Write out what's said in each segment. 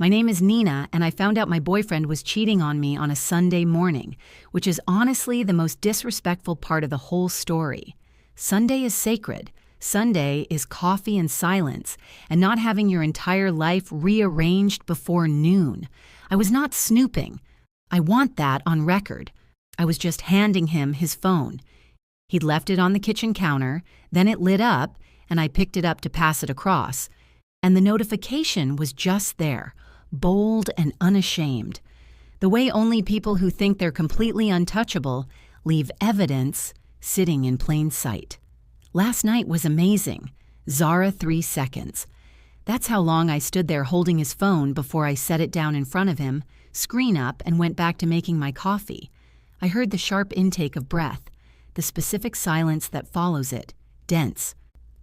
My name is Nina, and I found out my boyfriend was cheating on me on a Sunday morning, which is honestly the most disrespectful part of the whole story. Sunday is sacred. Sunday is coffee and silence, and not having your entire life rearranged before noon. I was not snooping. I want that on record. I was just handing him his phone. He'd left it on the kitchen counter, then it lit up, and I picked it up to pass it across. And the notification was just there, bold and unashamed. The way only people who think they're completely untouchable leave evidence sitting in plain sight. Last night was amazing. Zara 3 seconds. That's how long I stood there holding his phone before I set it down in front of him, screen up, and went back to making my coffee. I heard the sharp intake of breath, the specific silence that follows it, dense,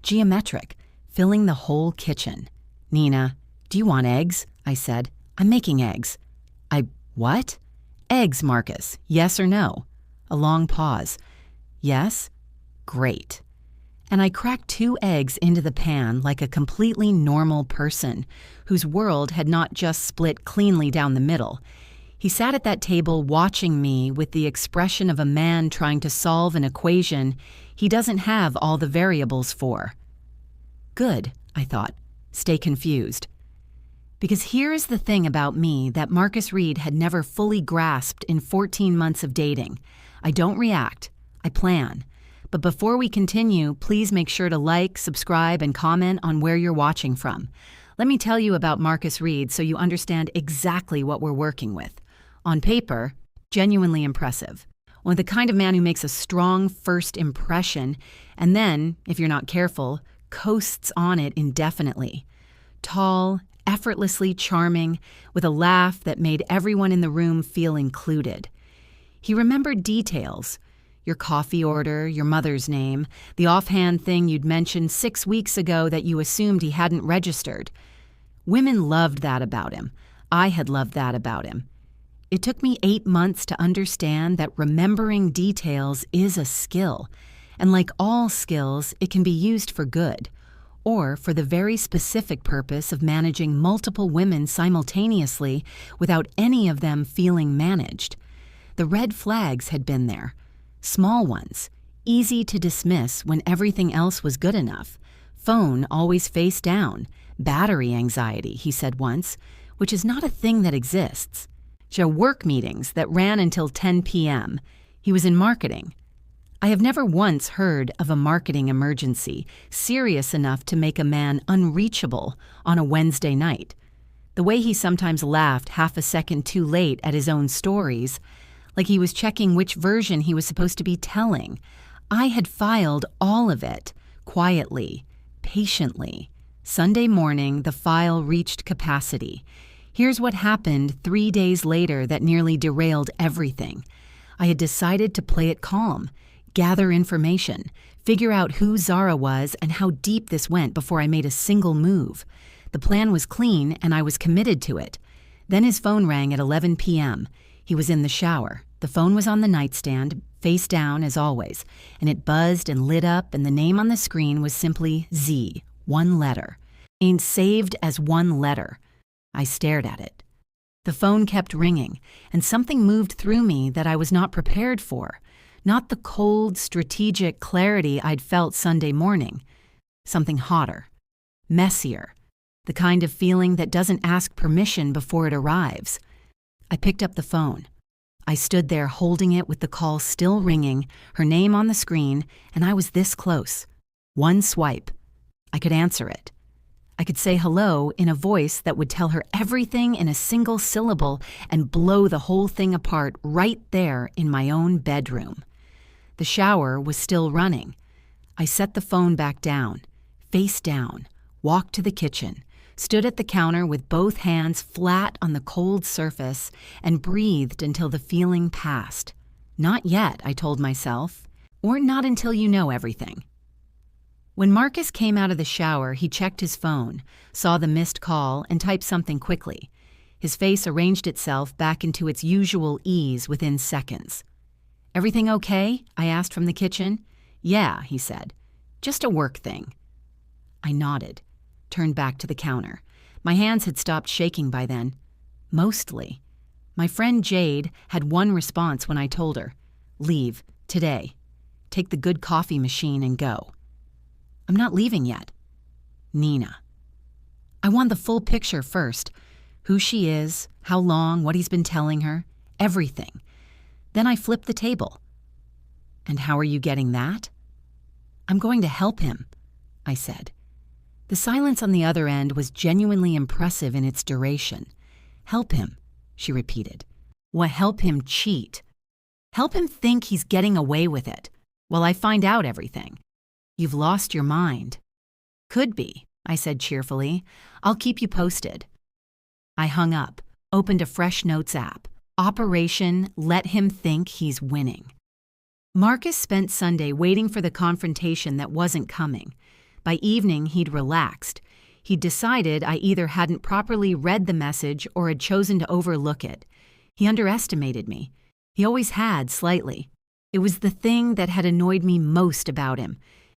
geometric, filling the whole kitchen. "Nina, do you want eggs?" I said. "I'm making eggs." What? "Eggs, Marcus. Yes or no?" A long pause. "Yes?" "Great." And I cracked 2 eggs into the pan like a completely normal person, whose world had not just split cleanly down the middle. He sat at that table watching me with the expression of a man trying to solve an equation he doesn't have all the variables for. Good, I thought. Stay confused. Because here is the thing about me that Marcus Reed had never fully grasped in 14 months of dating. I don't react. I plan. But before we continue, please make sure to like, subscribe, and comment on where you're watching from. Let me tell you about Marcus Reed so you understand exactly what we're working with. On paper, genuinely impressive. One of the kind of man who makes a strong first impression and then, if you're not careful, coasts on it indefinitely. Tall, effortlessly charming, with a laugh that made everyone in the room feel included. He remembered details. Your coffee order, your mother's name, the offhand thing you'd mentioned 6 weeks ago that you assumed he hadn't registered. Women loved that about him. I had loved that about him. It took me 8 months to understand that remembering details is a skill, and like all skills, it can be used for good, or for the very specific purpose of managing multiple women simultaneously without any of them feeling managed. The red flags had been there. Small ones, easy to dismiss when everything else was good enough. Phone always face down. Battery anxiety, he said once, which is not a thing that exists. Work meetings that ran until 10 p.m. He was in marketing. I have never once heard of a marketing emergency serious enough to make a man unreachable on a Wednesday night. The way he sometimes laughed half a second too late at his own stories, like he was checking which version he was supposed to be telling. I had filed all of it, quietly, patiently. Sunday morning, the file reached capacity. Here's what happened 3 days later that nearly derailed everything. I had decided to play it calm, gather information, figure out who Zara was and how deep this went before I made a single move. The plan was clean and I was committed to it. Then his phone rang at 11 p.m. He was in the shower. The phone was on the nightstand, face down as always, and it buzzed and lit up, and the name on the screen was simply Z, 1 letter. Ain't saved as 1 letter. I stared at it. The phone kept ringing, and something moved through me that I was not prepared for. Not the cold, strategic clarity I'd felt Sunday morning. Something hotter, messier, the kind of feeling that doesn't ask permission before it arrives. I picked up the phone. I stood there holding it with the call still ringing, her name on the screen, and I was this close. 1 swipe. I could answer it. I could say hello in a voice that would tell her everything in a single syllable and blow the whole thing apart right there in my own bedroom. The shower was still running. I set the phone back down, face down, walked to the kitchen, stood at the counter with both hands flat on the cold surface, and breathed until the feeling passed. Not yet, I told myself, or not until you know everything. When Marcus came out of the shower, he checked his phone, saw the missed call, and typed something quickly. His face arranged itself back into its usual ease within seconds. "Everything okay?" I asked from the kitchen. "Yeah," he said. "Just a work thing." I nodded, turned back to the counter. My hands had stopped shaking by then. Mostly. My friend Jade had one response when I told her, "Leave, today. Take the good coffee machine and go." "I'm not leaving yet." "Nina." "I want the full picture first. Who she is, how long, what he's been telling her, everything. Then I flip the table." "And how are you getting that?" "I'm going to help him," I said. The silence on the other end was genuinely impressive in its duration. "Help him," she repeated. "What, help him cheat? Help him think he's getting away with it, while I find out everything. You've lost your mind." "Could be," I said cheerfully. "I'll keep you posted." I hung up, opened a fresh notes app. Operation Let Him Think He's Winning. Marcus spent Sunday waiting for the confrontation that wasn't coming. By evening, he'd relaxed. He'd decided I either hadn't properly read the message or had chosen to overlook it. He underestimated me. He always had, slightly. It was the thing that had annoyed me most about him,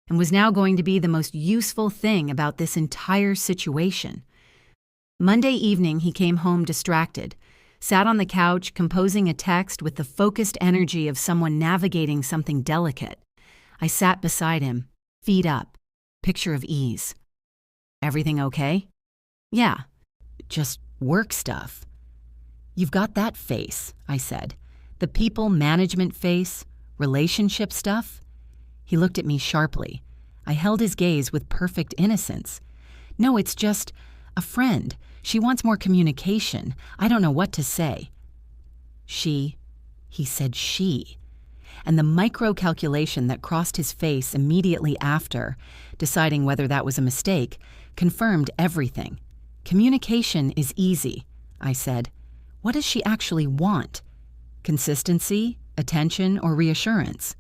and was now going to be the most useful thing about this entire situation. Monday evening, he came home distracted, sat on the couch composing a text with the focused energy of someone navigating something delicate. I sat beside him, feet up, picture of ease. "Everything okay?" "Yeah, just work stuff." "You've got that face," I said. "The people management face, relationship stuff." He looked at me sharply. I held his gaze with perfect innocence. "No, it's just a friend. She wants more communication. I don't know what to say." He said she. And the micro-calculation that crossed his face immediately after, deciding whether that was a mistake, confirmed everything. "Communication is easy," I said. "What does she actually want? Consistency, attention, or reassurance?"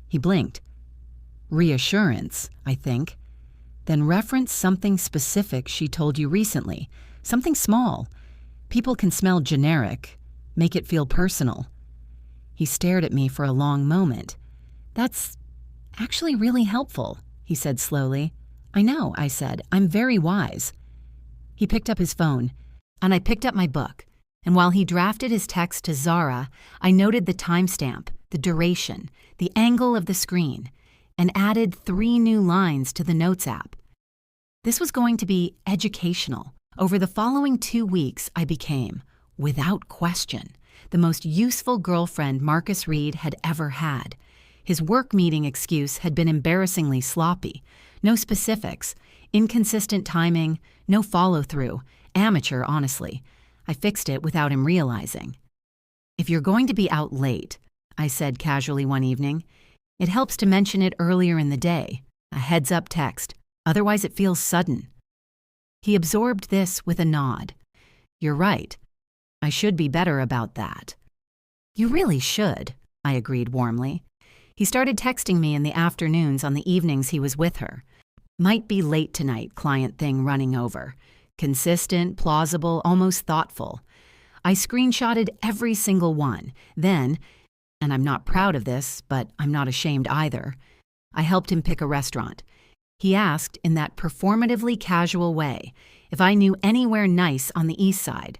He blinked. "Reassurance, I think." "Then reference something specific she told you recently. Something small. People can smell generic. Make it feel personal." He stared at me for a long moment. "That's actually really helpful," he said slowly. "I know," I said. "I'm very wise." He picked up his phone, and I picked up my book. And while he drafted his text to Zara, I noted the timestamp, the duration, the angle of the screen, and added 3 new lines to the Notes app. This was going to be educational. Over the following 2 weeks, I became, without question, the most useful girlfriend Marcus Reed had ever had. His work meeting excuse had been embarrassingly sloppy. No specifics, inconsistent timing, no follow-through, amateur, honestly. I fixed it without him realizing. "If you're going to be out late," I said casually one evening, "it helps to mention it earlier in the day, a heads-up text. Otherwise it feels sudden." He absorbed this with a nod. "You're right. I should be better about that." "You really should," I agreed warmly. He started texting me in the afternoons on the evenings he was with her. "Might be late tonight, client thing running over." Consistent, plausible, almost thoughtful. I screenshotted every single one. Then, and I'm not proud of this, but I'm not ashamed either, I helped him pick a restaurant. He asked, in that performatively casual way, if I knew anywhere nice on the east side.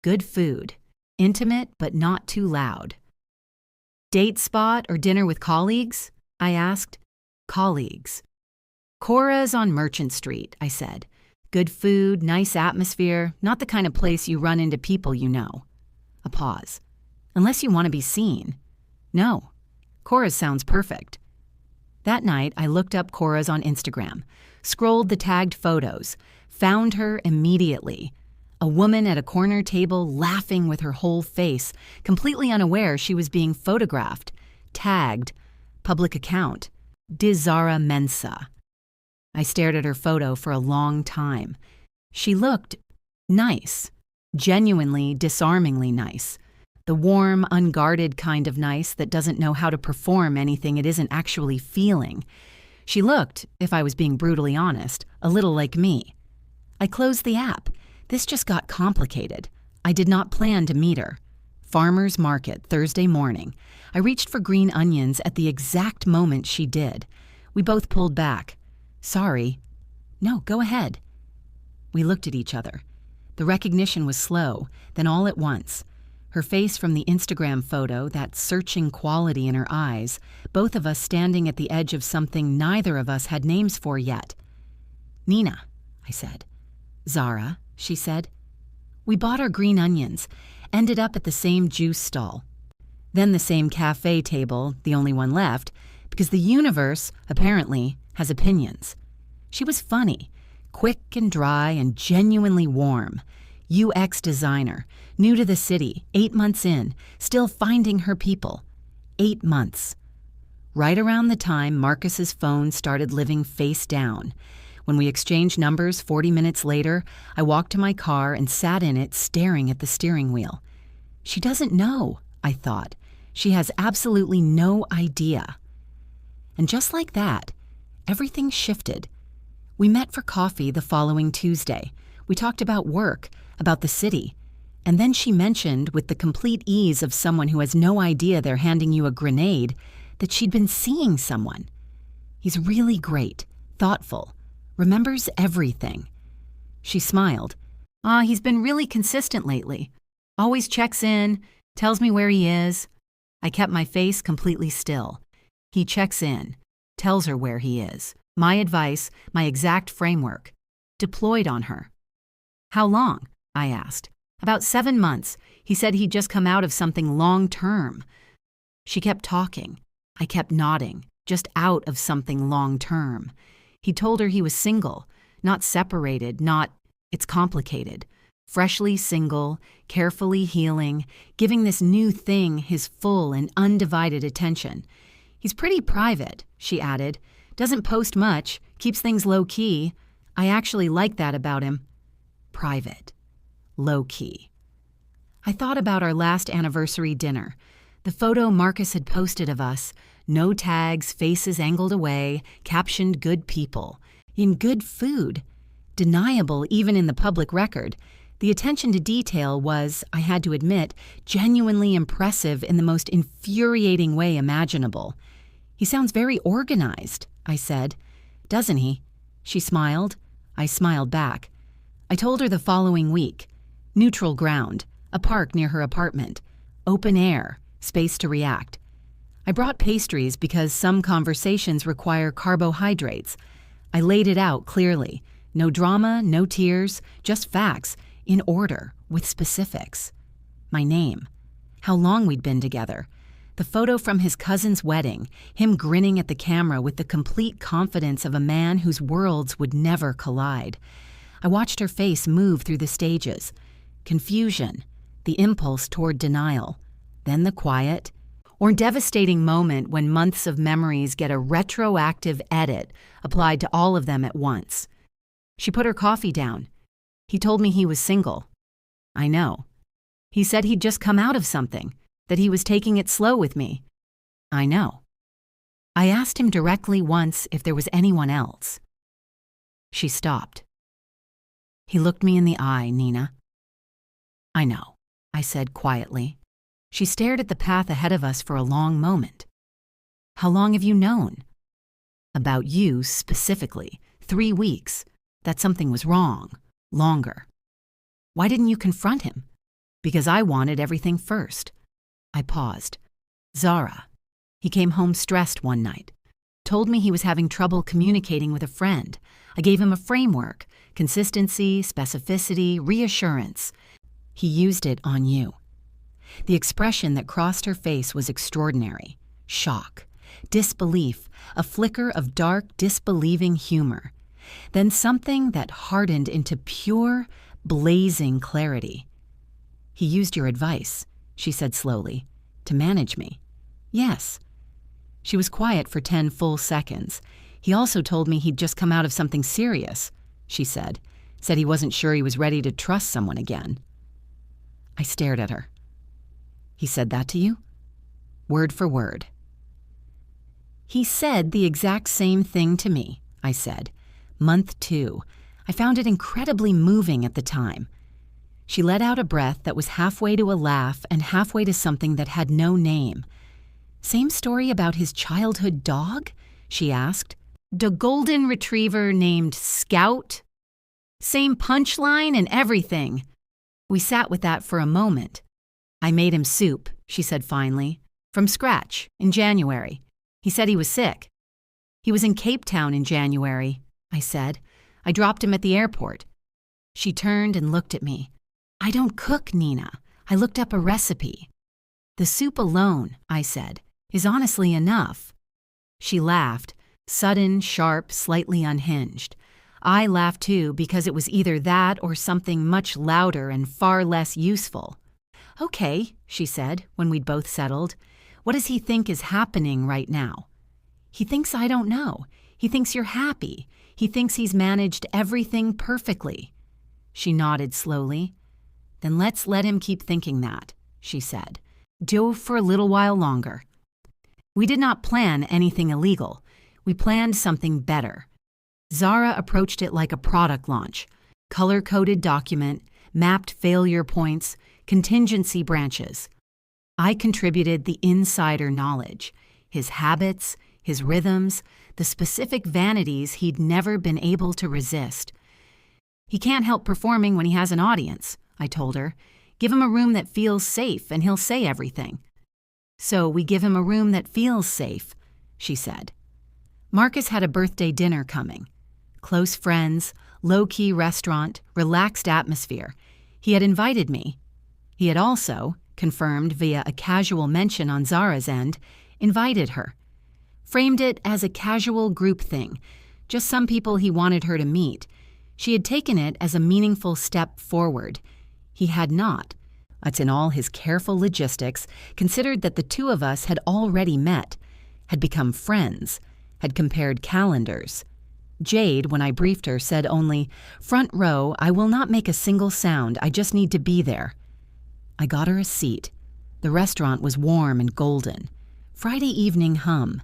Good food. Intimate, but not too loud. "Date spot or dinner with colleagues?" I asked. "Colleagues." "Cora's on Merchant Street," I said. "Good food, nice atmosphere, not the kind of place you run into people you know." A pause. "Unless you want to be seen." "No. Cora's sounds perfect." That night, I looked up Cora's on Instagram, scrolled the tagged photos, found her immediately. A woman at a corner table laughing with her whole face, completely unaware she was being photographed, tagged, public account, Dizara Mensa. I stared at her photo for a long time. She looked nice, genuinely, disarmingly nice. The warm, unguarded kind of nice that doesn't know how to perform anything it isn't actually feeling. She looked, if I was being brutally honest, a little like me. I closed the app. This just got complicated. I did not plan to meet her. Farmer's Market, Thursday morning. I reached for green onions at the exact moment she did. We both pulled back. "Sorry." "No, go ahead." We looked at each other. The recognition was slow, then all at once. Her face from the Instagram photo, that searching quality in her eyes, both of us standing at the edge of something neither of us had names for yet. "Nina," I said. "Zara," she said. We bought our green onions, ended up at the same juice stall. Then the same cafe table, the only one left, because the universe, apparently, has opinions. She was funny, quick and dry and genuinely warm. UX designer, new to the city, 8 months in, still finding her people. 8 months. Right around the time Marcus's phone started living face down. When we exchanged numbers 40 minutes later, I walked to my car and sat in it staring at the steering wheel. She doesn't know, I thought. She has absolutely no idea. And just like that, everything shifted. We met for coffee the following Tuesday. We talked about work, about the city. And then she mentioned, with the complete ease of someone who has no idea they're handing you a grenade, that she'd been seeing someone. He's really great, thoughtful, remembers everything. She smiled. He's been really consistent lately. Always checks in, tells me where he is. I kept my face completely still. He checks in, tells her where he is. My advice, my exact framework. Deployed on her. How long? I asked. About 7 months. He said he'd just come out of something long-term. She kept talking. I kept nodding. Just out of something long-term. He told her he was single, not separated, it's complicated. Freshly single, carefully healing, giving this new thing his full and undivided attention. He's pretty private, she added. Doesn't post much, keeps things low-key. I actually like that about him. Private. Low-key. I thought about our last anniversary dinner. The photo Marcus had posted of us, no tags, faces angled away, captioned good people, in good food. Deniable even in the public record. The attention to detail was, I had to admit, genuinely impressive in the most infuriating way imaginable. He sounds very organized, I said. Doesn't he? She smiled. I smiled back. I told her the following week. Neutral ground, a park near her apartment, open air, space to react. I brought pastries because some conversations require carbohydrates. I laid it out clearly. No drama, no tears, just facts, in order, with specifics. My name, how long we'd been together, the photo from his cousin's wedding, him grinning at the camera with the complete confidence of a man whose worlds would never collide. I watched her face move through the stages. Confusion, the impulse toward denial, then the quiet, or devastating moment when months of memories get a retroactive edit applied to all of them at once. She put her coffee down. He told me he was single. I know. He said he'd just come out of something, that he was taking it slow with me. I know. I asked him directly once if there was anyone else. She stopped. He looked me in the eye, Nina. I know, I said quietly. She stared at the path ahead of us for a long moment. How long have you known? About you specifically. 3 weeks. That something was wrong. Longer. Why didn't you confront him? Because I wanted everything first. I paused. Zara. He came home stressed one night. Told me he was having trouble communicating with a friend. I gave him a framework. Consistency, specificity, reassurance. He used it on you. The expression that crossed her face was extraordinary. Shock. Disbelief. A flicker of dark, disbelieving humor. Then something that hardened into pure, blazing clarity. He used your advice, she said slowly, to manage me. Yes. She was quiet for 10 full seconds. He also told me he'd just come out of something serious, she said. Said he wasn't sure he was ready to trust someone again. I stared at her. He said that to you? Word for word. He said the exact same thing to me, I said. Month 2. I found it incredibly moving at the time. She let out a breath that was halfway to a laugh and halfway to something that had no name. Same story about his childhood dog? She asked. The golden retriever named Scout? Same punchline and everything. We sat with that for a moment. I made him soup, she said finally. From scratch, in January. He said he was sick. He was in Cape Town in January, I said. I dropped him at the airport. She turned and looked at me. I don't cook, Nina. I looked up a recipe. The soup alone, I said, is honestly enough. She laughed, sudden, sharp, slightly unhinged. I laughed too because it was either that or something much louder and far less useful. Okay, she said when we'd both settled. What does he think is happening right now? He thinks I don't know. He thinks you're happy. He thinks he's managed everything perfectly. She nodded slowly. Then let's let him keep thinking that, she said. Do for a little while longer. We did not plan anything illegal. We planned something better. Zara approached it like a product launch. Color-coded document, mapped failure points, contingency branches. I contributed the insider knowledge, his habits, his rhythms, the specific vanities he'd never been able to resist. He can't help performing when he has an audience, I told her. Give him a room that feels safe and he'll say everything. So we give him a room that feels safe, she said. Marcus had a birthday dinner coming. Close friends, low-key restaurant, relaxed atmosphere. He had invited me. He had also, confirmed via a casual mention on Zara's end, invited her. Framed it as a casual group thing, just some people he wanted her to meet. She had taken it as a meaningful step forward. He had not. That's in all his careful logistics, considered that the two of us had already met, had become friends, had compared calendars. Jade, when I briefed her, said only, "Front row, I will not make a single sound, I just need to be there." I got her a seat. The restaurant was warm and golden. Friday evening hum.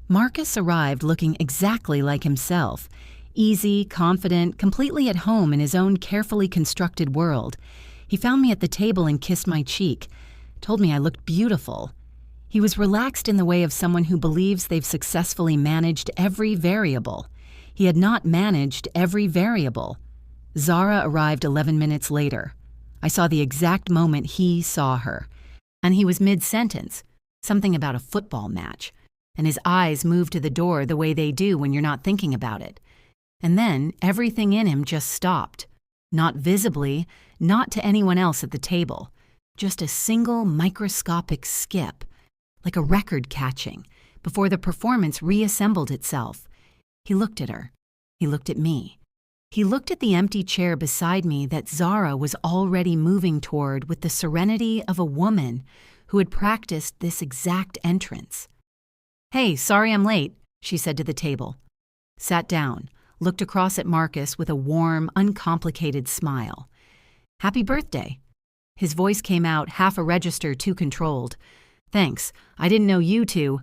Marcus arrived looking exactly like himself, easy, confident, completely at home in his own carefully constructed world. He found me at the table and kissed my cheek, told me I looked beautiful. He was relaxed in the way of someone who believes they've successfully managed every variable. He had not managed every variable. Zara arrived 11 minutes later. I saw the exact moment he saw her. And he was mid-sentence, something about a football match, and his eyes moved to the door the way they do when you're not thinking about it. And then everything in him just stopped. Not visibly, not to anyone else at the table. Just a single microscopic skip, like a record catching, before the performance reassembled itself. He looked at her. He looked at me. He looked at the empty chair beside me that Zara was already moving toward with the serenity of a woman who had practiced this exact entrance. "Hey, sorry I'm late," she said to the table. Sat down, looked across at Marcus with a warm, uncomplicated smile. "Happy birthday." His voice came out half a register too controlled. "Thanks, I didn't know you two."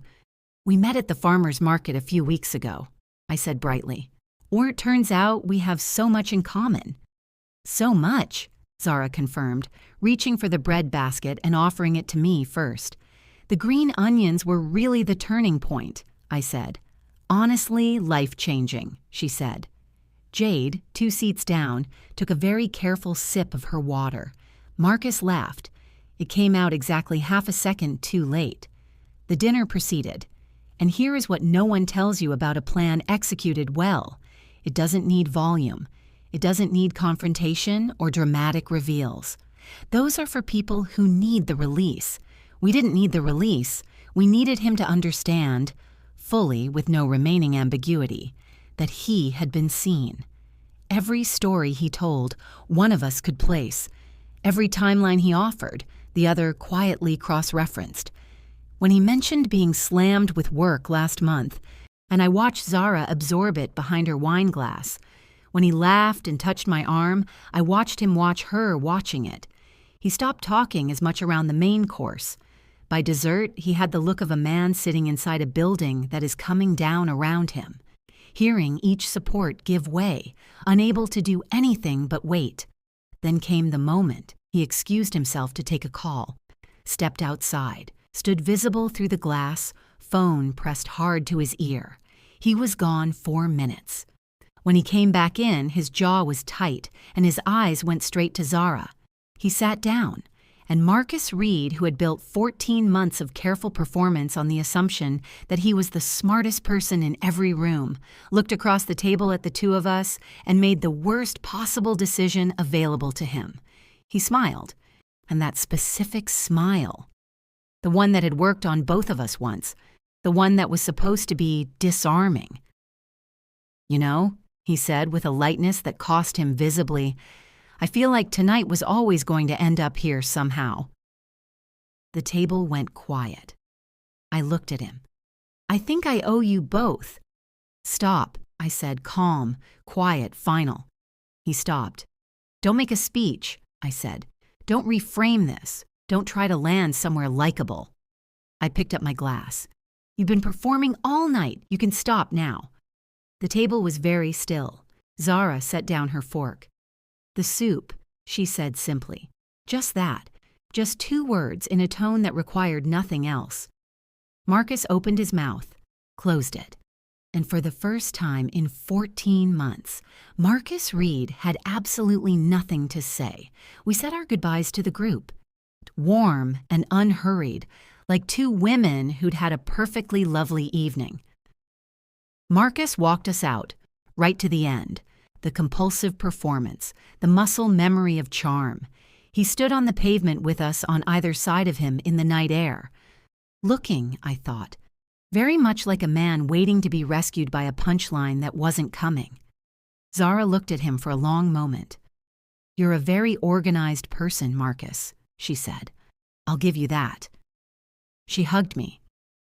"We met at the farmer's market a few weeks ago," I said brightly. "Or it turns out we have so much in common." "So much," Zara confirmed, reaching for the bread basket and offering it to me first. "The green onions were really the turning point," I said. "Honestly, life-changing," she said. Jade, 2 seats down, took a very careful sip of her water. Marcus laughed. It came out exactly half a second too late. The dinner proceeded. And here is what no one tells you about a plan executed well. It doesn't need volume. It doesn't need confrontation or dramatic reveals. Those are for people who need the release. We didn't need the release. We needed him to understand, fully with no remaining ambiguity, that he had been seen. Every story he told, one of us could place. Every timeline he offered, the other quietly cross-referenced. When he mentioned being slammed with work last month, and I watched Zara absorb it behind her wine glass. When he laughed and touched my arm, I watched him watch her watching it. He stopped talking as much around the main course. By dessert, he had the look of a man sitting inside a building that is coming down around him, hearing each support give way, unable to do anything but wait. Then came the moment. He excused himself to take a call, stepped outside, stood visible through the glass, phone pressed hard to his ear. He was gone 4 minutes. When he came back in, his jaw was tight and his eyes went straight to Zara. He sat down, and Marcus Reed, who had built 14 months of careful performance on the assumption that he was the smartest person in every room, looked across the table at the two of us and made the worst possible decision available to him. He smiled, and that specific smile, the one that had worked on both of us once, the one that was supposed to be disarming. "You know," he said with a lightness that cost him visibly, "I feel like tonight was always going to end up here somehow." The table went quiet. I looked at him. "I think I owe you both." "Stop," I said, calm, quiet, final. He stopped. "Don't make a speech," I said. "Don't reframe this. Don't try to land somewhere likable." I picked up my glass. "You've been performing all night. You can stop now." The table was very still. Zara set down her fork. "The soup," she said simply. Just that. Just 2 words in a tone that required nothing else. Marcus opened his mouth, closed it. And for the first time in 14 months, Marcus Reed had absolutely nothing to say. We said our goodbyes to the group. Warm and unhurried, like 2 women who'd had a perfectly lovely evening. Marcus walked us out, right to the end. The compulsive performance, the muscle memory of charm. He stood on the pavement with us on either side of him in the night air. Looking, I thought, very much like a man waiting to be rescued by a punchline that wasn't coming. Zara looked at him for a long moment. "You're a very organized person, Marcus," she said. "I'll give you that." She hugged me.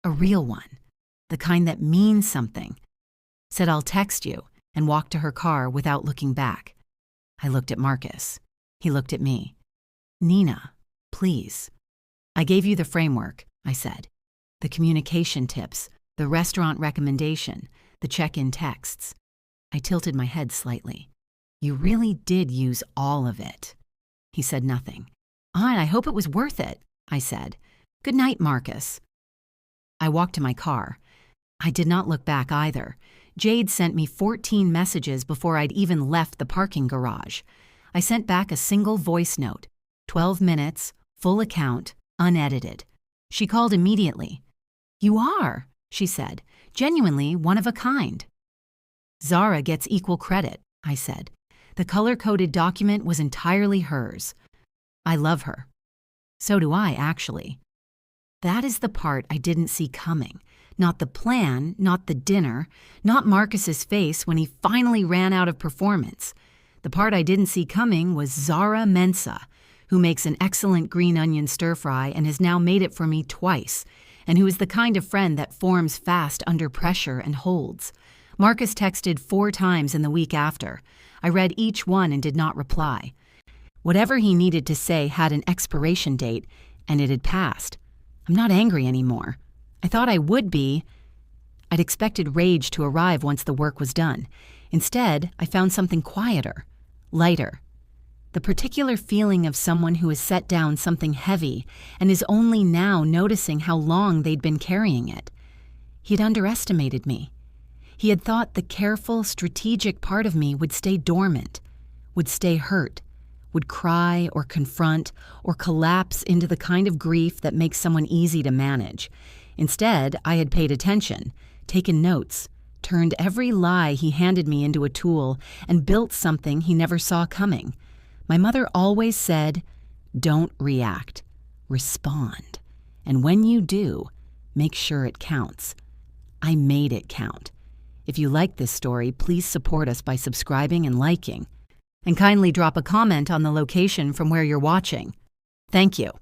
A real one. The kind that means something. Said, "I'll text you," and walked to her car without looking back. I looked at Marcus. He looked at me. "Nina, please." "I gave you the framework," I said. "The communication tips, the restaurant recommendation, the check-in texts." I tilted my head slightly. "You really did use all of it." He said nothing. "I hope it was worth it," I said. "Good night, Marcus." I walked to my car. I did not look back either. Jade sent me 14 messages before I'd even left the parking garage. I sent back a single voice note, 12 minutes, full account, unedited. She called immediately. "You are," she said, "genuinely one of a kind." "Zara gets equal credit," I said. The color-coded document was entirely hers. "I love her." "So do I, actually." That is the part I didn't see coming. Not the plan, not the dinner, not Marcus's face when he finally ran out of performance. The part I didn't see coming was Zara Mensah, who makes an excellent green onion stir-fry and has now made it for me twice, and who is the kind of friend that forms fast under pressure and holds. Marcus texted 4 times in the week after. I read each one and did not reply. Whatever he needed to say had an expiration date, and it had passed. I'm not angry anymore. I thought I would be. I'd expected rage to arrive once the work was done. Instead, I found something quieter, lighter. The particular feeling of someone who has set down something heavy and is only now noticing how long they'd been carrying it. He had underestimated me. He had thought the careful, strategic part of me would stay dormant, would stay hurt, would cry or confront or collapse into the kind of grief that makes someone easy to manage. Instead, I had paid attention, taken notes, turned every lie he handed me into a tool, and built something he never saw coming. My mother always said, "Don't react, respond. And when you do, make sure it counts." I made it count. If you like this story, please support us by subscribing and liking. And kindly drop a comment on the location from where you're watching. Thank you.